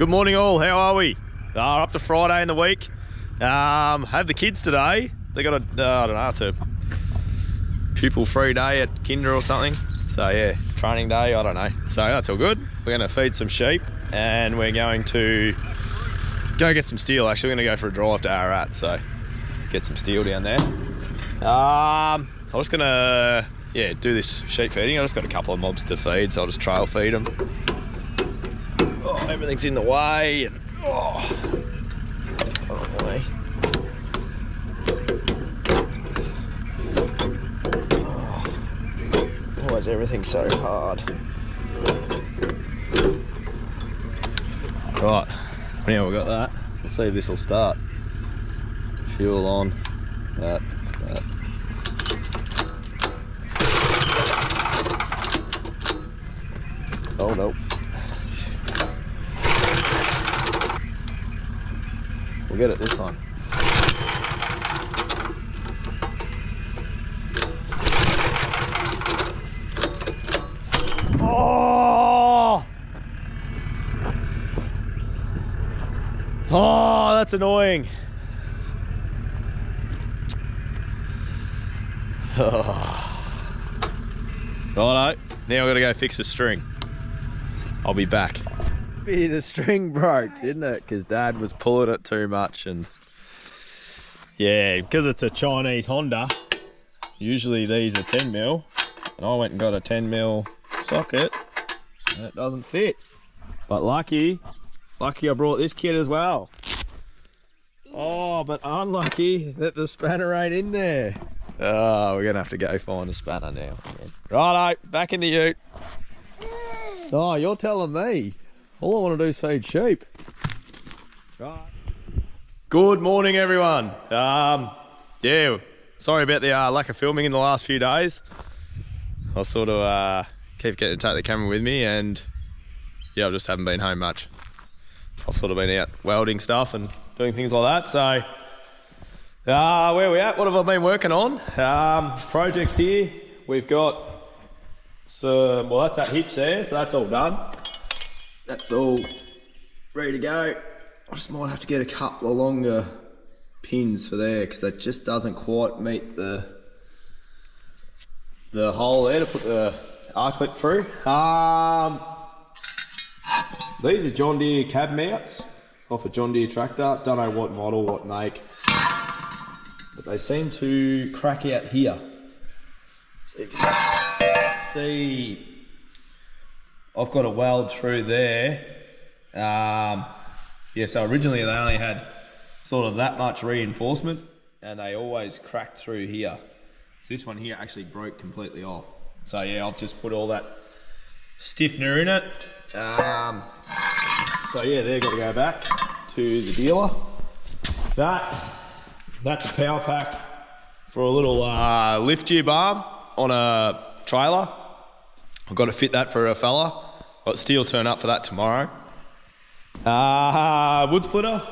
Good morning all, how are we? Up to Friday in the week. Have the kids today. They got a, I don't know, it's a pupil free day at kinder or something. So yeah, training day, I don't know. So that's all good. We're gonna feed some sheep and we're going to go get some steel. Actually, we're gonna go for a drive to Ararat, so get some steel down there. I'm just gonna, do this sheep feeding. I just got a couple of mobs to feed, so I'll just trail feed them. Oh, everything's in the way, and it's going on the way. Why is everything so hard? Right, now we've got that. Let's see if this will start. Fuel on, that. Oh no. We'll get it this time. Oh, that's annoying. Righto, now I've got to go fix the string. I'll be back. The string broke, didn't it? Because Dad was pulling it too much, and yeah, because it's a Chinese Honda, usually these are 10mm, and I went and got a 10mm socket, and it doesn't fit. But lucky I brought this kit as well. Oh, but unlucky that the spanner ain't in there. Oh, we're gonna have to go find a spanner now. Righto, back in the ute. Oh, you're telling me. All I want to do is feed sheep. Right. Good morning, everyone. Yeah, sorry about the lack of filming in the last few days. I sort of keep getting to take the camera with me, and yeah, I just haven't been home much. I've sort of been out welding stuff and doing things like that. So, where are we at? What have I been working on? Projects here. We've got some, well, that's that hitch there, so that's all done. That's all ready to go. I just might have to get a couple of longer pins for there because that just doesn't quite meet the hole there to put the R-clip through. These are John Deere cab mounts off a John Deere tractor. Don't know what model, what make, but they seem to crack out here. So you can see I've got a weld through there. Yeah, so originally they only had sort of that much reinforcement and they always cracked through here. So this one here actually broke completely off. So yeah, I've just put all that stiffener in it. So yeah, they've got to go back to the dealer. That's a power pack for a little lift gear bar on a trailer. I've got to fit that for a fella. Got steel turn up for that tomorrow. Wood splitter.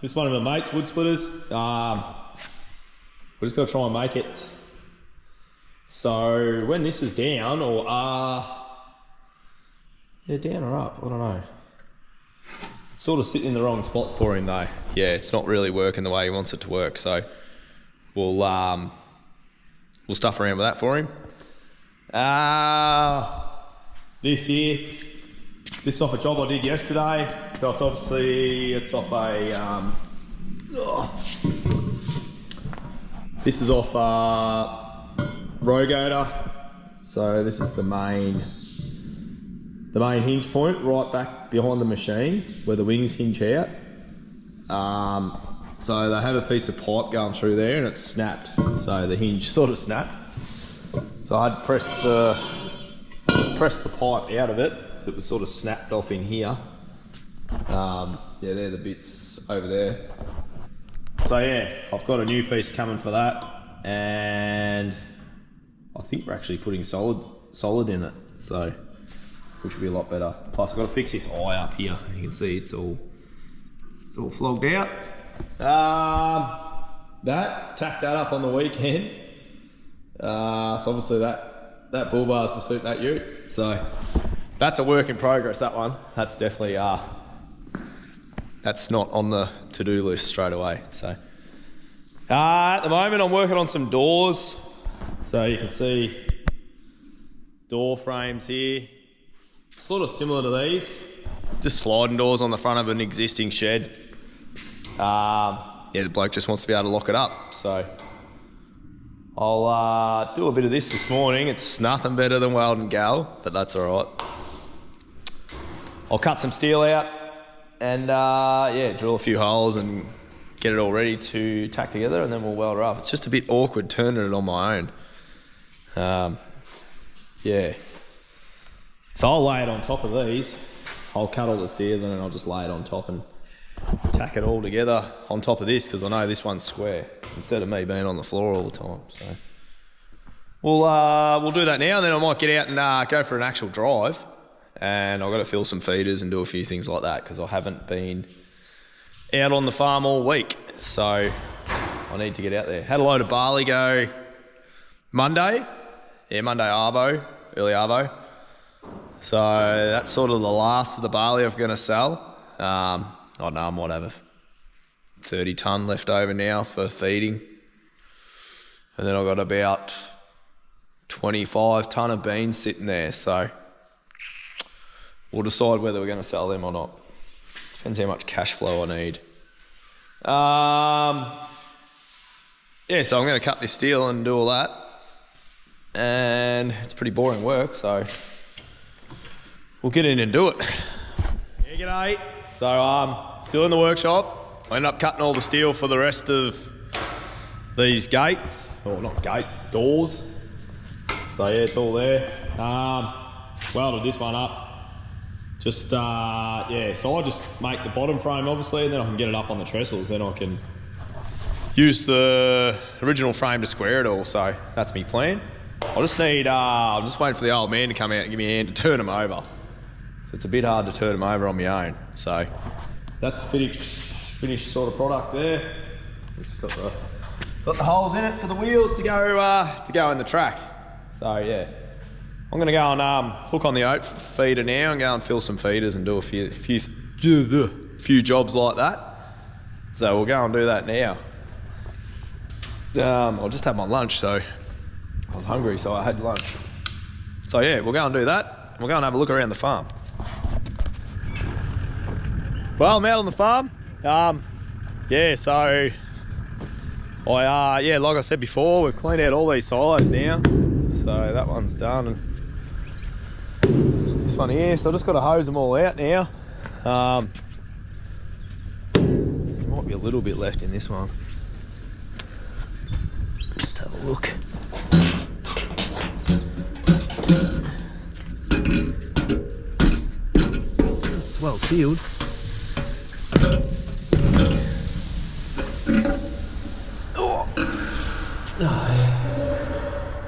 This is one of my mates' wood splitters. We're just got to try and make it so when this is down, or yeah, down or up, I don't know. It's sort of sitting in the wrong spot for him though. Yeah, it's not really working the way he wants it to work. So we'll stuff around with that for him. This here, this is off a job I did yesterday. So it's obviously, it's off a, this is off a Rogator. So this is the main hinge point right back behind the machine where the wings hinge out. So they have a piece of pipe going through there and it's snapped. So the hinge sort of snapped. So I had pressed the pipe out of it, so it was sort of snapped off in here. Yeah, they're the bits over there. So yeah, I've got a new piece coming for that, and I think we're actually putting solid in it, so which will be a lot better. Plus I've got to fix this eye up here. You can see it's all flogged out. Tacked that up on the weekend. So obviously that bull bar's to suit that ute. So that's a work in progress, that one. That's definitely that's not on the to-do list straight away. So at the moment I'm working on some doors. So you can see door frames here, sort of similar to these, just sliding doors on the front of an existing shed. Yeah, the bloke just wants to be able to lock it up, so I'll do a bit of this morning. It's nothing better than Welding gal, but that's all right. I'll cut some steel out and yeah, drill a few holes and get it all ready to tack together, and then we'll weld her up. It's just a bit awkward turning it on my own. Yeah, so I'll lay it on top of these. I'll cut all the steel and then I'll just lay it on top and tack it all together on top of this, because I know this one's square instead of me being on the floor all the time. So we'll do that now, and then I might get out and go for an actual drive, and I've got to fill some feeders and do a few things like that because I haven't been out on the farm all week, so I need to get out there. Had a load of barley go Monday. Yeah, Monday arvo, early arvo. So that's sort of the last of the barley I'm going to sell. I don't know, I might have a 30 tonne left over now for feeding. And then I've got about 25 tonne of beans sitting there. So we'll decide whether we're going to sell them or not. Depends how much cash flow I need. Yeah, so I'm going to cut this steel and do all that. And it's pretty boring work, so we'll get in and do it. Yeah, g'day. So still in the workshop. I ended up cutting all the steel for the rest of these gates, or not gates, doors. So yeah, it's all there. Welded this one up. Just yeah, so I just make the bottom frame obviously, and then I can get it up on the trestles. Then I can use the original frame to square it all. So that's my plan. I just need, I'm just waiting for the old man to come out and give me a hand to turn them over. So it's a bit hard to turn them over on my own. So that's the finished sort of product there. Just got the holes in it for the wheels to go in the track. So yeah, I'm gonna go and hook on the oat feeder now and go and fill some feeders and do a few jobs like that. So we'll go and do that now. I'll just have my lunch, so I was hungry, so I had lunch. So yeah, we'll go and do that. We'll go and have a look around the farm. Well, I'm out on the farm. Yeah, so yeah, like I said before, we've cleaned out all these silos now. So that one's done, and this one here. So I've just got to hose them all out now. There might be a little bit left in this one. Let's just have a look. It's well sealed.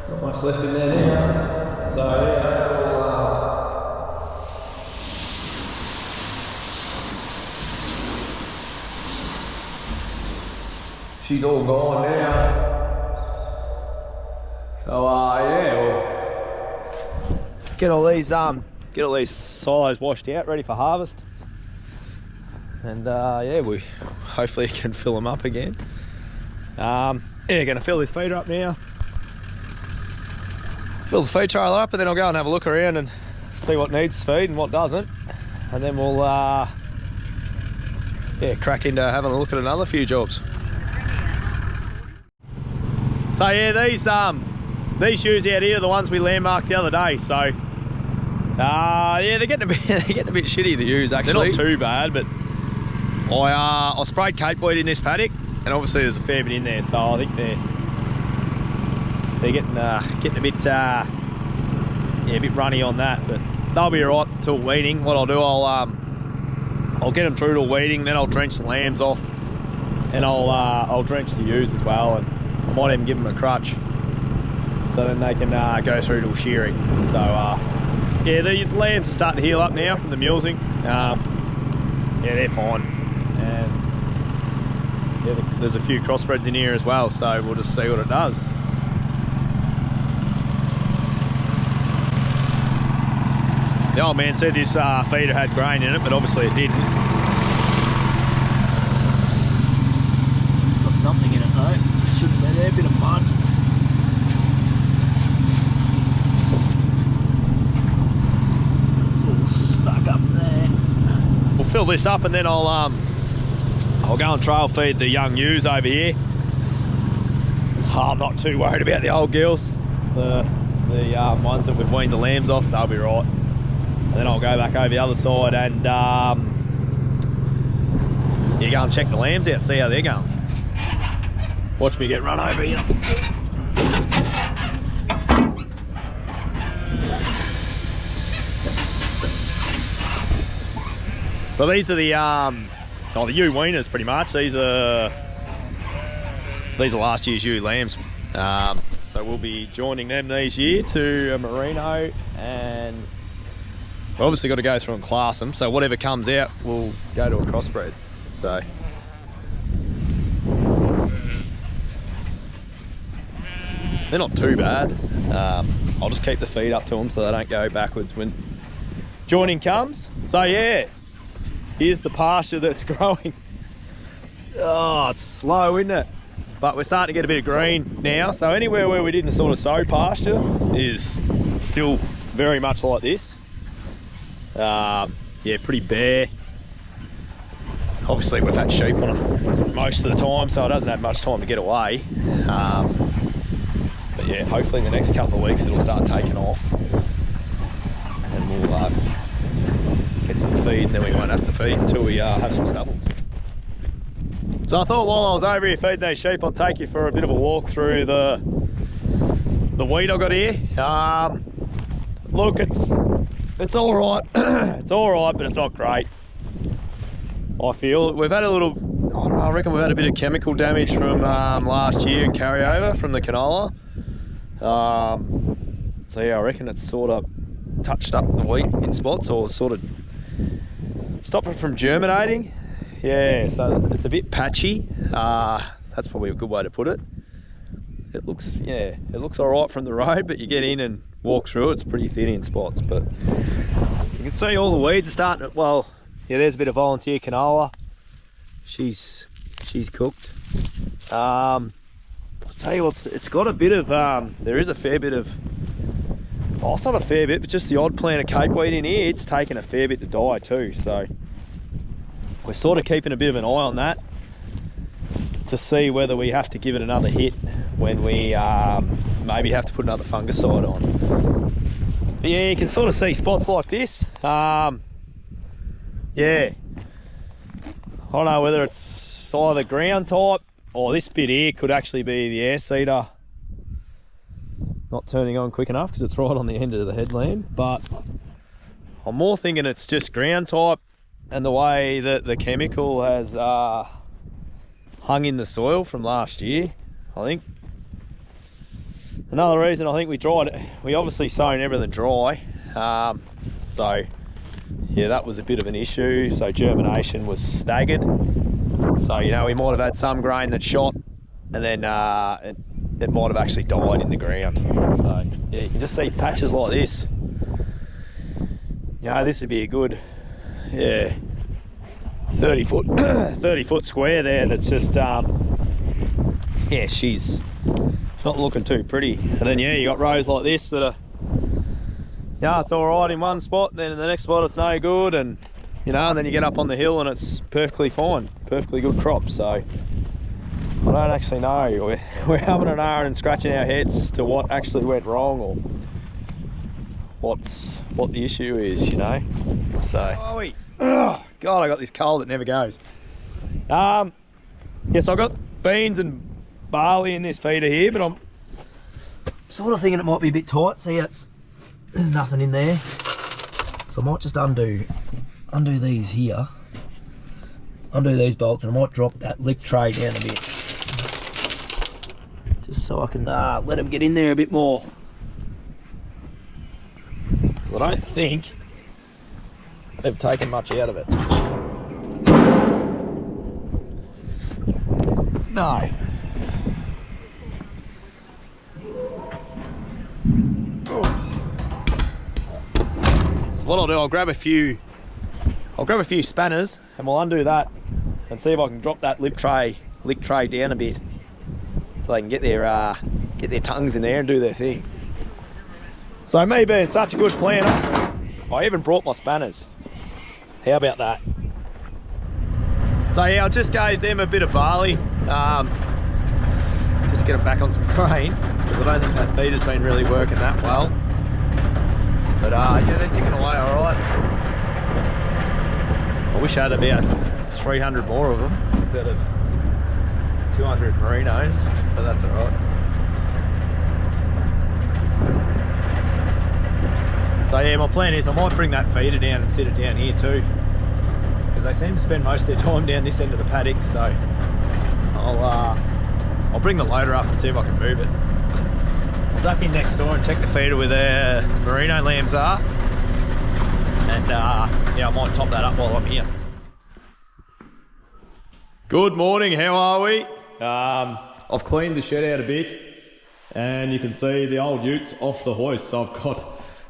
Not much left in there now. So yeah, that's all. She's all gone now. So yeah, we'll get all these silos washed out, ready for harvest. And yeah, we hopefully can fill them up again. Yeah, gonna fill this feeder up now. Fill the feed trailer up, and then I'll go and have a look around and see what needs feed and what doesn't. And then we'll yeah, crack into having a look at another few jobs. So yeah, these shoes out here are the ones we landmarked the other day. So yeah, they're getting a bit shitty, the ewes actually. They're not too bad, but I sprayed capeweed in this paddock, and obviously there's a fair bit in there, so I think they're getting a bit yeah, a bit runny on that, but they'll be alright till weeding. What I'll do, I'll get them through to weeding, then I'll drench the lambs off, and I'll drench the ewes as well, and I might even give them a crutch so then they can go through to shearing. So yeah, the lambs are starting to heal up now from the mulesing. Yeah, they're fine. And yeah, there's a few crossbreds in here as well, so we'll just see what it does. The old man said this feeder had grain in it, but obviously it didn't. mud. It's all stuck up there. We'll fill this up and then I'll go and trail feed the young ewes over here. I'm not too worried about the old girls. The ones that we've weaned the lambs off, they'll be right. And then I'll go back over the other side and you go and check the lambs out, see how they're going. Watch me get run over here. So these are the ewe weaners pretty much. These are last year's ewe lambs. So we'll be joining them this year to a merino, and we've obviously got to go through and class them. So whatever comes out, we'll go to a crossbreed. So they're not too bad. I'll just keep the feed up to them so they don't go backwards when joining comes. So yeah, here's the pasture that's growing. Oh, it's slow, isn't it? But we're starting to get a bit of green now. So anywhere where we didn't sort of sow pasture is still very much like this. Yeah, pretty bare. Obviously we've had sheep on it most of the time, so it doesn't have much time to get away. But yeah, hopefully in the next couple of weeks it'll start taking off. And we'll get some feed, and then we won't have to feed until we have some stubble. So I thought while I was over here feeding these sheep, I'll take you for a bit of a walk through the weed I got here. Look, it's all right. It's all right, but it's not great. I feel we've had a little. I don't know, I reckon we've had a bit of chemical damage from last year and carryover from the canola. So yeah, I reckon it's sort of touched up the wheat in spots, or sort of stopped it from germinating. Yeah, so it's a bit patchy. That's probably a good way to put it. It looks all right from the road, but you get in and walk through it, it's pretty thin in spots. But you can see all the weeds are starting to, well, yeah, there's a bit of volunteer canola. She's cooked. I'll tell you what, it's got a bit of, there is a fair bit of, oh, it's not a fair bit, but just the odd plant of cape weed in here, it's taken a fair bit to die too. So we're sort of keeping a bit of an eye on that to see whether we have to give it another hit when we maybe have to put another fungicide on. But yeah, you can sort of see spots like this. Yeah, I don't know whether it's either ground type or this bit here could actually be the air seeder not turning on quick enough because it's right on the end of the headland. But I'm more thinking it's just ground type, and the way that the chemical has hung in the soil from last year. I think another reason, I think we dried it, we obviously sown everything dry, so yeah, that was a bit of an issue. So germination was staggered, so you know, we might have had some grain that shot, and then it might have actually died in the ground. So yeah, you can just see patches like this. You know, this would be a good, yeah, 30 foot square there that's just yeah, she's not looking too pretty. And then yeah, you got rows like this that are, yeah, it's all right in one spot, then in the next spot it's no good, and you know, and then you get up on the hill and it's perfectly fine, perfectly good crop. So I don't actually know, we're having an hour and scratching our heads to what actually went wrong, or what the issue is, you know. So oh God, I got this cold that never goes. Yes, I've got beans and barley in this feeder here, but I'm sort of thinking it might be a bit tight. See, there's nothing in there, so I might just undo these here, undo these bolts, and I might drop that lip tray down a bit, just so I can let them get in there a bit more, because I don't think they've taken much out of it. No. So what I'll do, I'll grab a few spanners and we'll undo that and see if I can drop that lip tray down a bit, so so they can get their tongues in there and do their thing. So me being such a good planner, I even brought my spanners. How about that? So yeah, I just gave them a bit of barley, just get them back on some grain, because I don't think that feeder's been really working that well. But yeah, they're ticking away all right. I wish I had about 300 more of them instead of 200 merinos, but that's all right. So yeah, my plan is I might bring that feeder down and sit it down here too, because they seem to spend most of their time down this end of the paddock. So I'll bring the loader up and see if I can move it. I'll duck in next door and check the feeder where their merino lambs are, and yeah, I might top that up while I'm here. Good morning, how are we? I've cleaned the shed out a bit, and you can see the old ute's off the hoist, so I've got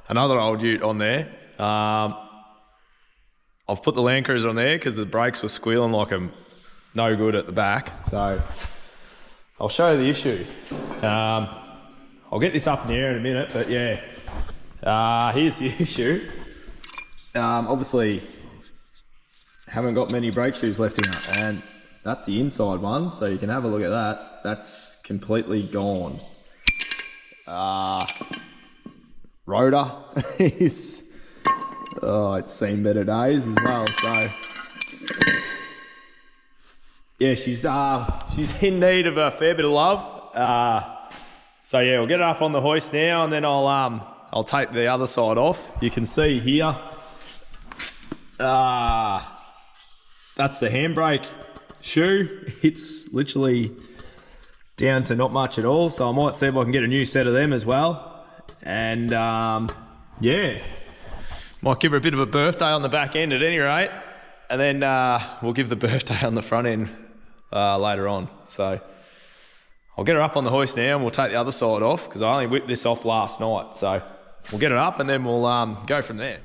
another old ute on there. I've put the Land Cruiser on there because the brakes were squealing like I'm no good at the back, so I'll show you the issue. I'll get this up in the air in a minute, but yeah, here's the issue. Obviously haven't got many brake shoes left in it, and that's the inside one, so you can have a look at that. That's completely gone. Rotor is, oh, it's seen better days as well, so yeah, she's in need of a fair bit of love. So yeah, we'll get it up on the hoist now, and then I'll take the other side off. You can see here, that's the handbrake shoe. It's literally down to not much at all, so I might see if I can get a new set of them as well. And yeah, might give her a bit of a birthday on the back end at any rate, and then we'll give the birthday on the front end later on. So I'll get her up on the hoist now, and we'll take the other side off, because I only whipped this off last night. So we'll get it up, and then we'll go from there.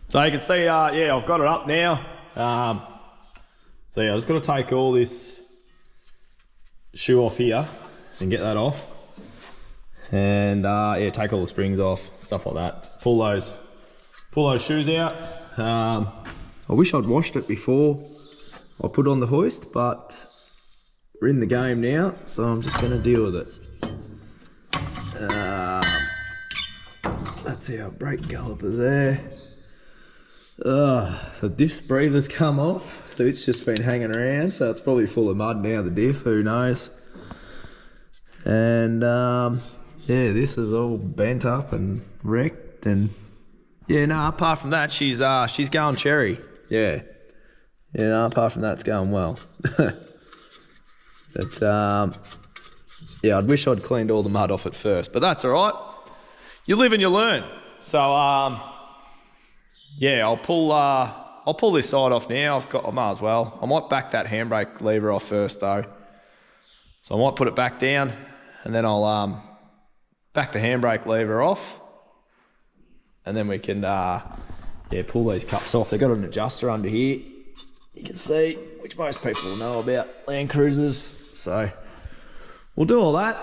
So you can see, yeah, I've got it up now. So yeah, I just got to take all this shoe off here and get that off, and yeah, take all the springs off, stuff like that. Pull those shoes out. I wish I'd washed it before I put on the hoist, but we're in the game now, so I'm just going to deal with it. That's our brake caliper there. The diff breather's come off, so it's just been hanging around, so it's probably full of mud now, the diff, who knows. And yeah, this is all bent up and wrecked, and yeah, no, apart from that, she's going cherry. Yeah, no, apart from that, it's going well. But yeah, I'd wish I'd cleaned all the mud off it first, but that's all right. You live and you learn. So yeah, I'll pull this side off now. I might as well. I might back that handbrake lever off first though. So I might put it back down, and then I'll back the handbrake lever off, and then we can yeah, pull these cups off. They've got an adjuster under here, you can see, which most people will know about Land Cruisers. So we'll do all that,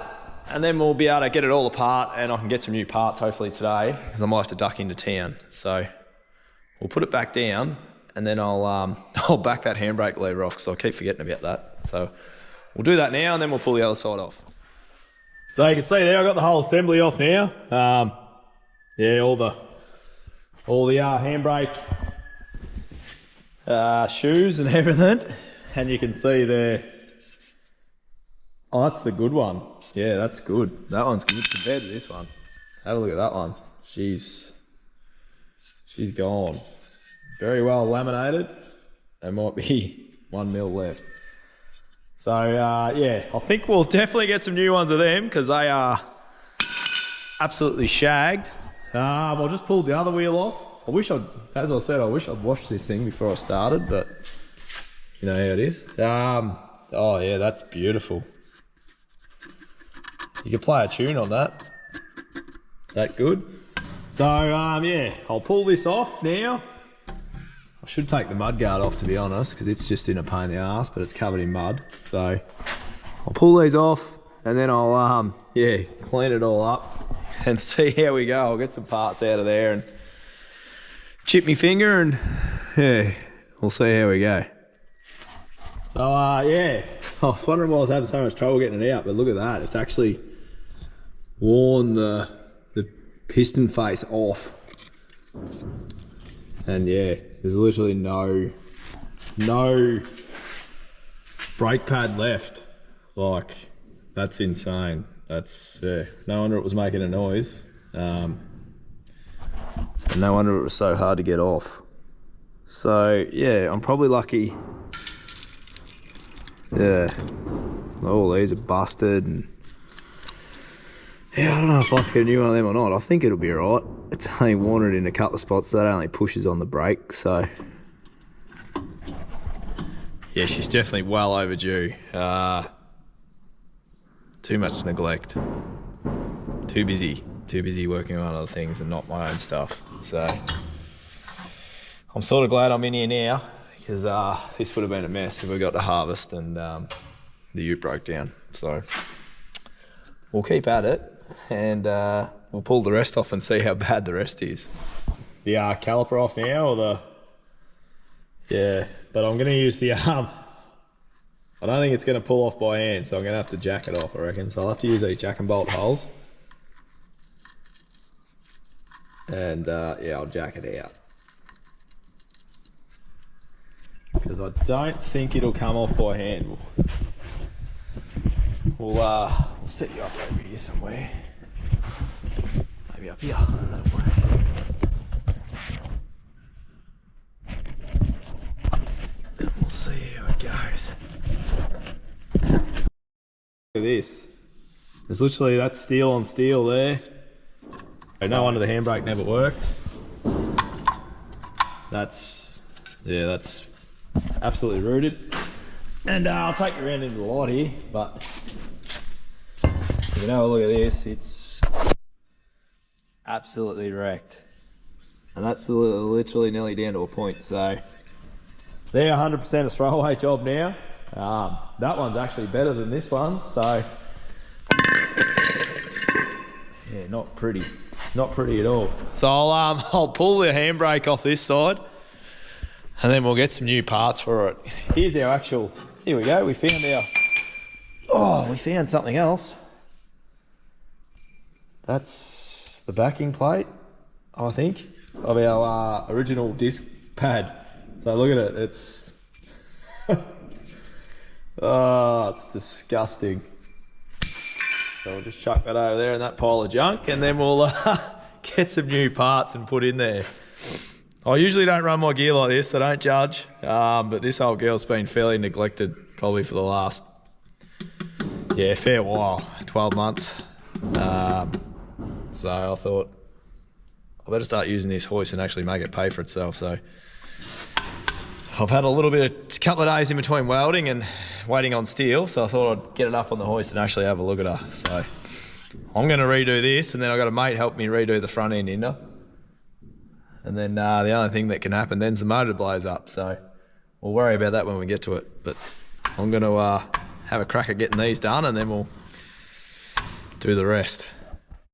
and then we'll be able to get it all apart, and I can get some new parts hopefully today, because I might have to duck into town. So we'll put it back down, and then I'll back that handbrake lever off, because I keep forgetting about that. So we'll do that now, and then we'll pull the other side off. So you can see there, I've got the whole assembly off now. Yeah, all the handbrake shoes and everything, and you can see there. Oh, that's the good one. Yeah, that's good. That one's good compared to this one. Have a look at that one. She's gone. Very well laminated. There might be 1 mil left. So yeah, I think we'll definitely get some new ones of them, because they are absolutely shagged. I'll just pull the other wheel off. As I said, I wish I'd washed this thing before I started, but you know how it is. Oh yeah, that's beautiful. You can play a tune on that. Is that good? So yeah, I'll pull this off now. I should take the mud guard off, to be honest, because it's just in a pain in the ass, but it's covered in mud. So I'll pull these off and then I'll yeah, clean it all up and see how we go. I'll get some parts out of there and chip me finger, and yeah, we'll see how we go. So yeah, I was wondering why I was having so much trouble getting it out, but look at that, it's actually worn the piston face off. And yeah, there's literally no brake pad left. Like, that's insane. That's, yeah, no wonder it was making a noise. And no wonder it was so hard to get off. So yeah, I'm probably lucky. Yeah, all these are busted, and yeah, I don't know if I can get a new one of them or not. I think it'll be alright. It's only worn it in a couple of spots, so that only pushes on the brake, so. Yeah, she's definitely well overdue. Too much neglect. Too busy working on other things and not my own stuff. So I'm sort of glad I'm in here now, because this would have been a mess if we got to harvest and the ute broke down. So we'll keep at it, and we'll pull the rest off and see how bad the rest is. The caliper off now, or the... Yeah, but I'm going to use the arm. I don't think it's going to pull off by hand, so I'm going to have to jack it off, I reckon. So I'll have to use these jack and bolt holes. And yeah, I'll jack it out. Because I don't think it'll come off by hand. We'll set you up over here somewhere. Maybe up here. Don't worry. And we'll see how it goes. Look at this. There's literally, that's steel on steel there. No wonder the handbrake never worked. That's, yeah, that's absolutely rooted. And I'll take you around into the light here, but you know, look at this, it's absolutely wrecked. And that's literally nearly down to a point, so they're 100% a throwaway job now. That one's actually better than this one, so yeah, not pretty at all. So I'll pull the handbrake off this side, and then we'll get some new parts for it. Here's our actual, here we go, we found something else. That's the backing plate, I think, of our original disc pad. So look at it, it's oh, it's disgusting. So we'll just chuck that over there in that pile of junk, and then we'll get some new parts and put in there. I usually don't run my gear like this, so don't judge. But this old girl's been fairly neglected probably for the last, yeah, fair while, 12 months. So I thought I better start using this hoist and actually make it pay for itself. So I've had a couple of days in between welding and waiting on steel, so I thought I'd get it up on the hoist and actually have a look at her. So I'm going to redo this, and then I've got a mate help me redo the front end ender. And then the only thing that can happen then's the motor blows up, so we'll worry about that when we get to it. But I'm going to have a crack at getting these done, and then we'll do the rest.